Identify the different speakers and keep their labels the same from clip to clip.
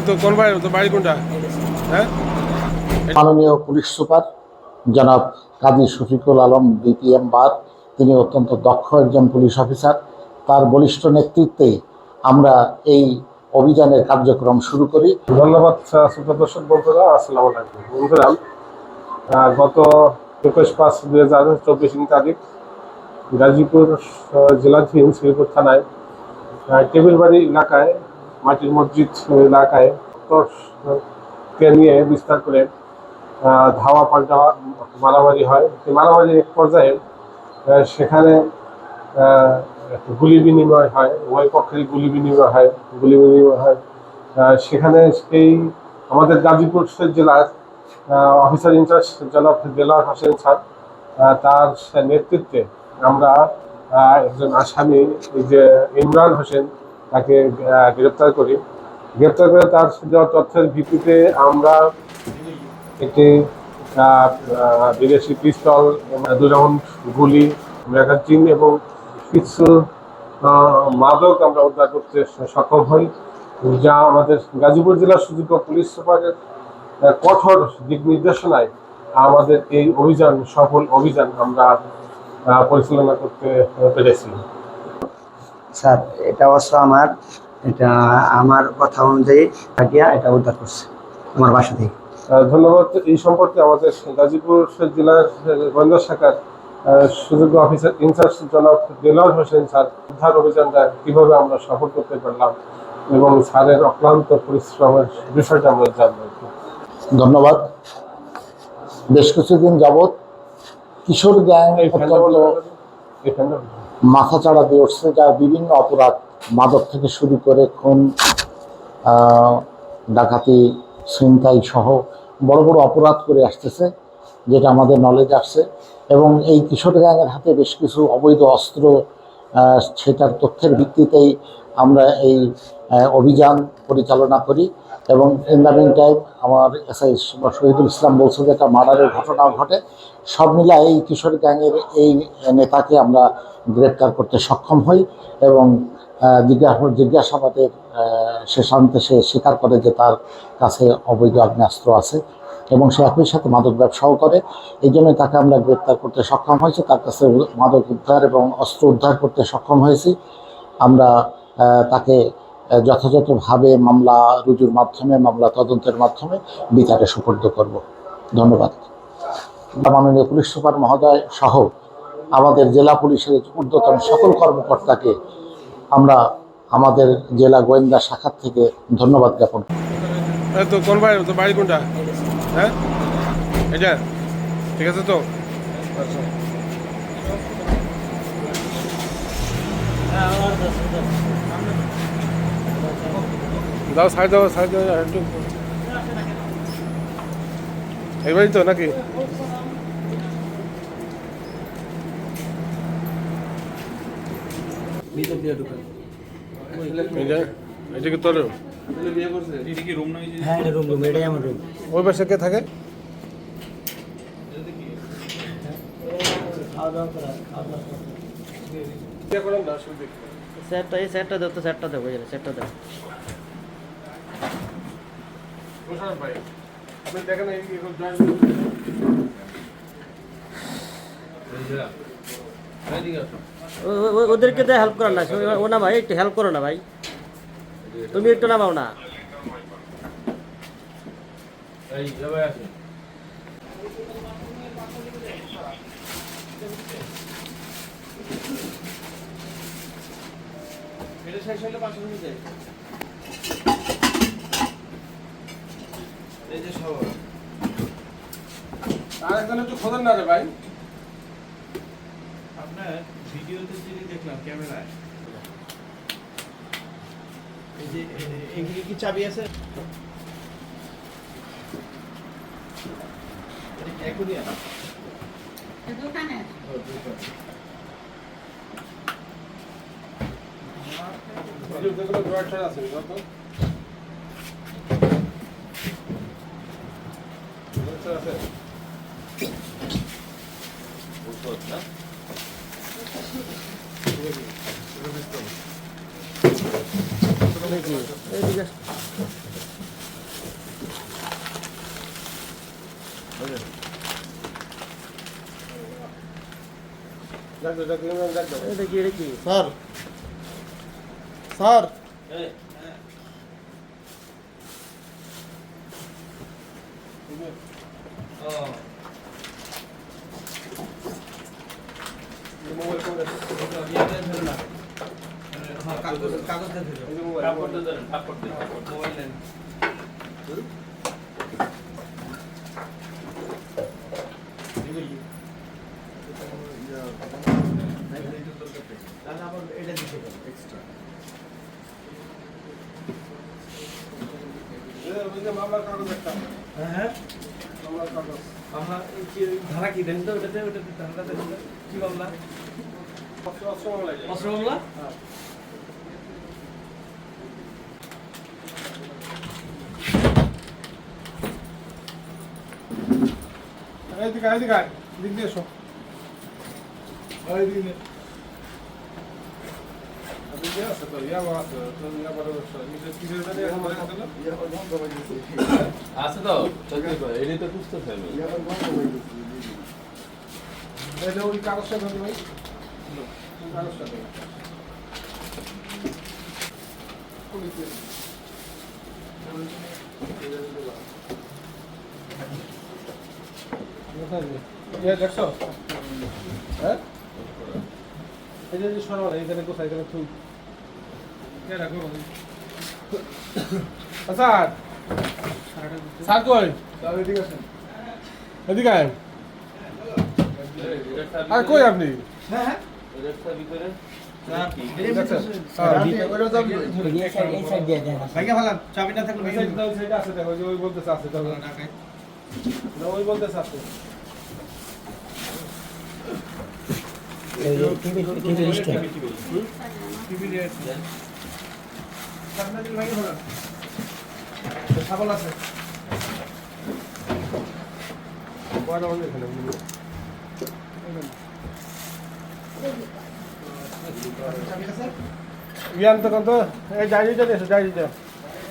Speaker 1: তো কোন বাড়ি, তো বাড়ি কোনটা? হ্যাঁ,
Speaker 2: মাননীয় পুলিশ সুপার জনাব কাজী শফিকুল আলম বিপিএম বার, তিনি অত্যন্ত দক্ষ একজন পুলিশ অফিসার। তার বলিষ্ঠ নেতৃত্বে আমরা এই অভিযানের কার্যক্রম শুরু করি।
Speaker 1: ধন্যবাদ। দর্শক বন্ধুরা, আসসালামু আলাইকুম বন্ধুরা। গত 21/5/2024 তারিখ গাজীপুর জেলাধীন শ্রীপুর থানায় টেবিল বাড়ি এলাকায়, মাটির মসজিদ এলাকায় কে নিয়ে বিস্তার করে ধাওয়া পাল্টা মারামারি হয়। মারামারির এক পর্যায়ে সেখানে গুলি বিনিময় হয়, উভয় পক্ষেরই গুলি বিনিময় হয়। সেখানে এই আমাদের গাজীপুর জেলার অফিসার ইনচার্জ জনাব দেলোয়ার হোসেন স্যার, তার নেতৃত্বে আমরা একজন আসামি যে ইমরান হোসেন, তাকে গ্রেপ্তার করি। গ্রেপ্তার করে তার দেওয়া তথ্যের ভিত্তিতে আমরা একটি বিদেশি পিস্তল, 2 রাউন্ড গুলি, ম্যাগাজিন এবং কিছু মাদক আমরা উদ্ধার করতে সক্ষম হই, যা আমাদের গাজীপুর জেলার সুযোগ্য পুলিশ সুপারের কঠোর দিক নির্দেশনায় আমাদের এই সফল অভিযান আমরা পরিচালনা করতে পেরেছি।
Speaker 3: স্যার, এটা অবশ্য আমার কথা অনুযায়ী এটা উদ্ধার করছে আমার বাসা থেকে।
Speaker 1: ধন্যবাদ। এই সম্পর্কে আমাদের গাজীপুর জেলার গোয়েন্দা শাখার সুযোগ্য অফিসার ইনচার্জ জনাব দেলোয়ার হোসেন স্যার উদ্ধার অভিযানটা কিভাবে আমরা সফল করতে পারলাম এবং স্যারের অক্লান্ত পরিশ্রমের বিষয়টা আমরা জানবো।
Speaker 2: ধন্যবাদ। বেশ কিছুদিন যাবৎ কিশোর গ্যাং মাথা চাড়া দিয়ে উঠছে, যা বিভিন্ন অপরাধ, মাদক থেকে শুরু করে খুন, ডাকাতি, ছিনতাই সহ বড় বড় অপরাধ করে আসতেছে, যেটা আমাদের নলেজ আসছে। এবং এই কিশোর গ্যাংয়ের হাতে বেশ কিছু অবৈধ অস্ত্র, সেটার তথ্যের ভিত্তিতেই আমরা এই অভিযান পরিচালনা করি। এবং ইন দ্য মিন টাইম আমার এসআই শহীদুল ইসলাম বলছে যে একটা মার্ডারের ঘটনাও ঘটে। সব মিলায় এই কিশোর গ্যাংয়ের এই নেতাকে আমরা গ্রেপ্তার করতে সক্ষম হই এবং জিজ্ঞাসাবাদের শেষান্তে সে স্বীকার করে যে তার কাছে অবৈধ আগ্নেয়াস্ত্র আছে এবং সে একই সাথে মাদক ব্যবসাও করে। এই জন্য তাকে আমরা গ্রেপ্তার করতে সক্ষম হয়েছি, তার কাছে মাদক উদ্ধার এবং অস্ত্র উদ্ধার করতে সক্ষম হয়েছি। আমরা তাকে যথাযথভাবে মামলা রুজুর মাধ্যমে, মামলা তদন্তের মাধ্যমে বিচারে সুপর্দ করব। ধন্যবাদ। মাননীয় পুলিশ সুপার মহোদয় সহ আমাদের জেলা পুলিশের ঊর্ধ্বতন সকল কর্মকর্তাকে আমরা আমাদের জেলা গোয়েন্দা শাখা থেকে ধন্যবাদ জ্ঞাপন করি।
Speaker 1: তো কোন বাড়ি, তো বাড়ি কোনটা? হ্যাঁ, এটা ঠিক আছে তো। আচ্ছা, দাও সাইড দাও, একটু এইবারই তো নাকি? এটা কি তোর?
Speaker 3: হ্যাঁ, এটা রুম, এটাই আমার রুম।
Speaker 1: ওই পাশে কে থাকে?
Speaker 3: স্যারটা দাও তো, স্যারটা দাও, বুঝলে, স্যারটা দাও।
Speaker 1: ভাই আপনি দেখেন
Speaker 3: ওদেরকে তো হেল্প করো না, ও না ভাই, একটু হেল্প করো না ভাই, তুমি একটু নামাও না।
Speaker 1: আর একজন একটু খোঁজেন না রে ভাই।
Speaker 4: আপনার ভিডিওতে যদি দেখলাম ক্যামেরায়, এই যে এগুলি কি চাবি আছে? এখনই আনা
Speaker 5: দোকানে
Speaker 1: যেগুলো ড্রয়ার আছে আছে
Speaker 3: এইদিকে
Speaker 1: স্যার স্যার মামলার কাগজ একটা
Speaker 4: হ্যাঁ
Speaker 1: মামলার কাগজ
Speaker 4: আমরা কি ধারা কি দেন তো ওটাতে ধারাটা দেন তো। কি মামলা?
Speaker 1: অস্ত্র মামলা এটা।
Speaker 4: অস্ত্র মামলা?
Speaker 1: এইদিকে এইদিকে আয়, দিক দিয়ে এসো এইদিকে আপনি কি আছে তো ইয়াবা আছে তো ইয়াবার নিজে কি জানি এখন মনে গেল
Speaker 6: আছে তো চলতে পারে এটাই তো সুস্থ ফ্যামিলি
Speaker 1: এই যে ওই কাগজটা ধরে ভাই ওই কাগজটা ধরে দেখছো হ্যাঁ এই যে সরো এইখানে কোথায় এখানে তুই কে রাখো স্যার স্যার কই এদিকে আসেন এদিকে আয় আর কই আপনি
Speaker 4: হ্যাঁ হ্যাঁ
Speaker 6: রেটটার ভিতরে
Speaker 1: দেখছেন
Speaker 4: ভাইয়া ভালো চাবি না থাকলে ভেঙে দিবো।
Speaker 1: সেটা আছে দেখো ওই বলতেছে আছে দেখো ওই বলতেছে আছে
Speaker 4: টিভি রেট আপনাদের ভাই ভালো ছাগল আছে
Speaker 1: কয়টা বাজে এখানে
Speaker 4: চাবি আছে
Speaker 1: ইয়ান তো কত এই ডায়েরিটা দিয়েছো ডায়েরিটা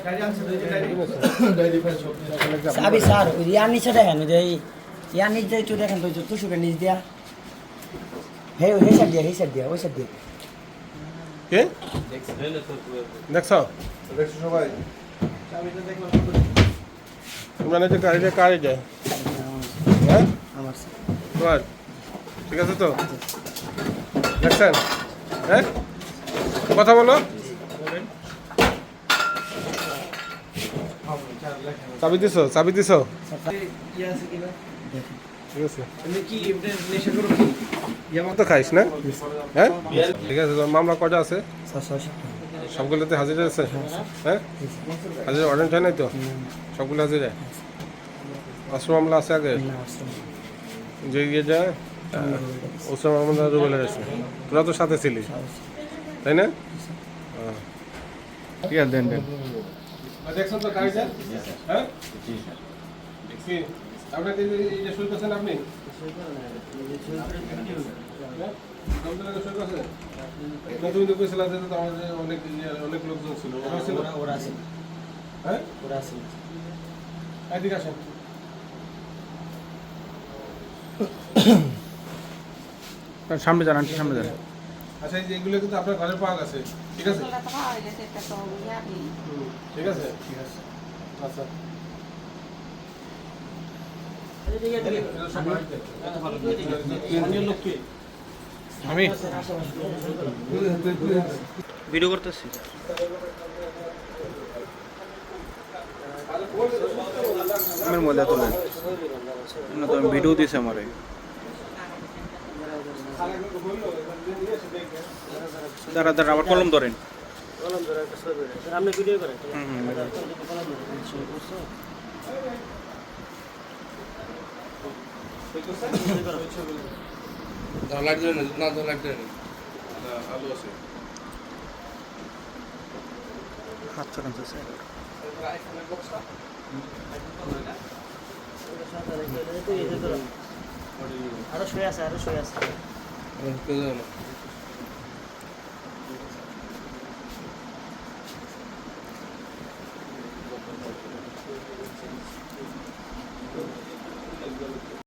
Speaker 4: গাড়ি আছে দুই গাড়ি
Speaker 3: চাবি স্যার ওই ইয়ার নিচে দেখেন ওই যে ইয়ার নিচে একটু দেখেন তো তুষুকের নিচ দিয়া হে হে সাইড দিয়া ওই সাইড দিয়া
Speaker 1: কে
Speaker 6: দেখছেন তো
Speaker 1: দেখছো দেখছো সবাই
Speaker 4: চাবিটা দেখলাম
Speaker 1: মানে যে গাড়িটা কারে যায় হ্যাঁ
Speaker 3: আমার
Speaker 1: তোমার ঠিক আছে তো দেখছেন হ্যাঁ কথা বলো চাবি দিছো চাবি দিছো
Speaker 4: ইয়ে আছে কিনা
Speaker 1: ঠিক আছে
Speaker 4: আপনি কি এমনি নেশা করো কি ইয়ামা
Speaker 1: তো খাইস না হ্যাঁ ঠিক আছে তোর মামলা কটা আছে
Speaker 3: স্যার
Speaker 1: সবগুলোতে হাজির আছে হ্যাঁ হাজির অর্ডার হয় নাই তো সবগুলো হাজির যায় অস্ত্র মামলা আছে আগে যে গিয়ে যায় অস্ত্র মামলা রুবেলের আছে তোরা তো সাথে ছিলি তাই না
Speaker 6: ঠিক আছে দেন দেন
Speaker 1: দেখছেন তো গাড়িটা হ্যাঁ কি আপনাকে এই যে সই করছেন আপনি তুমি তো কইছিলা যে তো আমাদের অনেক অনেক লোকজন ছিল ওরা ছিল
Speaker 3: ওরা আছে
Speaker 1: হ্যাঁ
Speaker 3: ওরা আছে
Speaker 1: এদিকে আসেন
Speaker 6: সামনে যান আন্টি সামনে যান
Speaker 1: আচ্ছা এই যে এগুলো কিন্তু আপনার ঘরে পাওয়া গেছে ঠিক আছে
Speaker 5: এগুলো তো পাওয়া গেছে একটা তো ইয়াবি
Speaker 1: ঠিক আছে আচ্ছা
Speaker 6: আমি ভিডিও করতেছি আমার মজা তোলেন না তো আমি ভিডিও দিছি আমারে দাঁড়া দাঁড়া আবার কলম ধরেন
Speaker 3: আপনি ভিডিও করেন
Speaker 1: আলু আছে
Speaker 6: হাত চালান স্যার
Speaker 3: আরো শুয়ে আছে